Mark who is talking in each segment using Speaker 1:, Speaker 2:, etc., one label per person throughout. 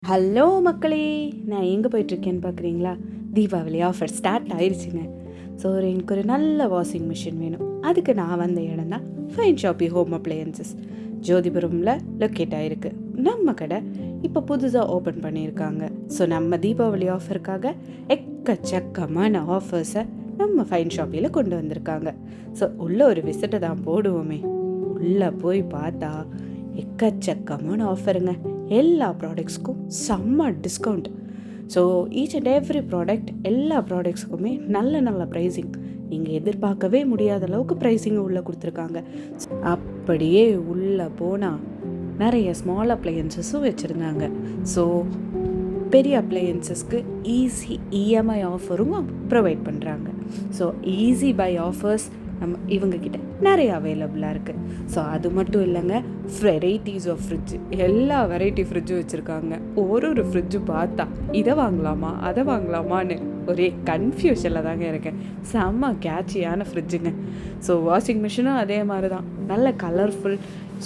Speaker 1: Hello மக்களே, நான் எங்கே போயிட்டுருக்கேன்னு பார்க்குறீங்களா? தீபாவளி ஆஃபர் ஸ்டார்ட் ஆயிடுச்சுங்க. ஸோ எனக்கு ஒரு நல்ல வாஷிங் மிஷின் வேணும். அதுக்கு நான் வந்த இடம் தான் ஃபைன் ஷாப்பி ஹோம் அப்ளையன்சஸ். ஜோதிபுரமில் லொக்கேட் ஆகிருக்கு. நம்ம கடை இப்போ புதுசாக ஓப்பன் பண்ணியிருக்காங்க. ஸோ நம்ம தீபாவளி ஆஃபருக்காக எக்கச்சக்கமான ஆஃபர்ஸை நம்ம ஃபைன் ஷாப்பியில் கொண்டு வந்திருக்காங்க. ஸோ உள்ளே ஒரு விசிட்டை தான் போடுவோமே. உள்ளே போய் பார்த்தா எக்கச்சக்கமான ஆஃபருங்க. எல்லா ப்ராடக்ட்ஸ்க்கும் செம்ம discount. So each and every product, எல்லா ப்ராடக்ட்ஸ்க்குமே நல்ல நல்ல ப்ரைஸிங். நீங்கள் எதிர்பார்க்கவே முடியாத அளவுக்கு ப்ரைஸிங்கை உள்ளே கொடுத்துருக்காங்க. அப்படியே உள்ளே போனால் நிறைய ஸ்மால் அப்ளையன்சஸும் வச்சுருந்தாங்க. ஸோ பெரிய அப்ளையன்சஸ்க்கு ஈஸி இஎம்ஐ ஆஃபரும் ப்ரொவைட் பண்ணுறாங்க. ஸோ ஈஸி பை ஆஃபர்ஸ் நம்ம இவங்கக்கிட்ட நிறைய அவைலபிளாக இருக்குது. ஸோ அது மட்டும் இல்லைங்க, வெரைட்டிஸ் ஆஃப் ஃப்ரிட்ஜு, எல்லா வெரைட்டி ஃப்ரிட்ஜும் வச்சுருக்காங்க. ஒரு ஃப்ரிட்ஜு பார்த்தா இதை வாங்கலாமா அதை வாங்கலாமான்னு ஒரே கன்ஃபியூஷனில் தாங்க இருக்கேன். செம்ம கேட்சியான ஃப்ரிட்ஜுங்க. ஸோ வாஷிங் மிஷினும் அதே மாதிரி தான், நல்ல கலர்ஃபுல்,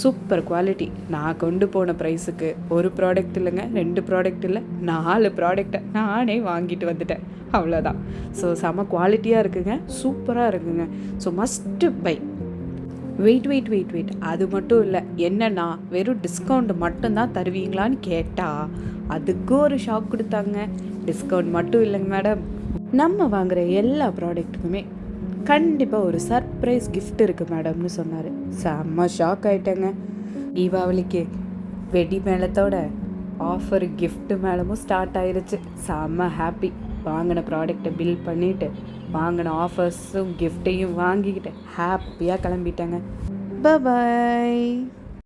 Speaker 1: சூப்பர் குவாலிட்டி. நான் கொண்டு போன ப்ரைஸுக்கு ஒரு ப்ராடக்ட் இல்லைங்க, 2 ப்ராடக்ட் இல்லை, 4 ப்ராடக்டை நானே வாங்கிட்டு வந்துட்டேன். அவ்வளோதான். ஸோ செம்ம குவாலிட்டியாக இருக்குங்க, சூப்பராக இருக்குங்க. So must by. வெயிட் அது மட்டும் இல்லை, என்னன்னா வெறும் டிஸ்கவுண்ட் மட்டும்தான் தருவீங்களான்னு கேட்டால் அதுக்கு ஒரு ஷாக் கொடுத்தாங்க. டிஸ்கவுண்ட் மட்டும் இல்லைங்க மேடம், நம்ம வாங்குகிற எல்லா ப்ராடக்ட்டுக்குமே கண்டிப்பாக ஒரு சர்ப்ரைஸ் கிஃப்ட் இருக்குது மேடம்னு சொன்னார். செம்ம ஷாக் ஆகிட்டேங்க. தீபாவளிக்கு வெடி மேளத்தோட ஆஃபர் கிஃப்ட்டு மேளமும் ஸ்டார்ட் ஆயிடுச்சு. செம்ம ஹாப்பி. வாங்கின ப்ராடக்டை பில் பண்ணிவிட்டு வாங்கின ஆஃபர்ஸும் கிஃப்ட்டையும் வாங்கிக்கிட்டு ஹாப்பியாக கிளம்பிட்டேங்க. பாய்.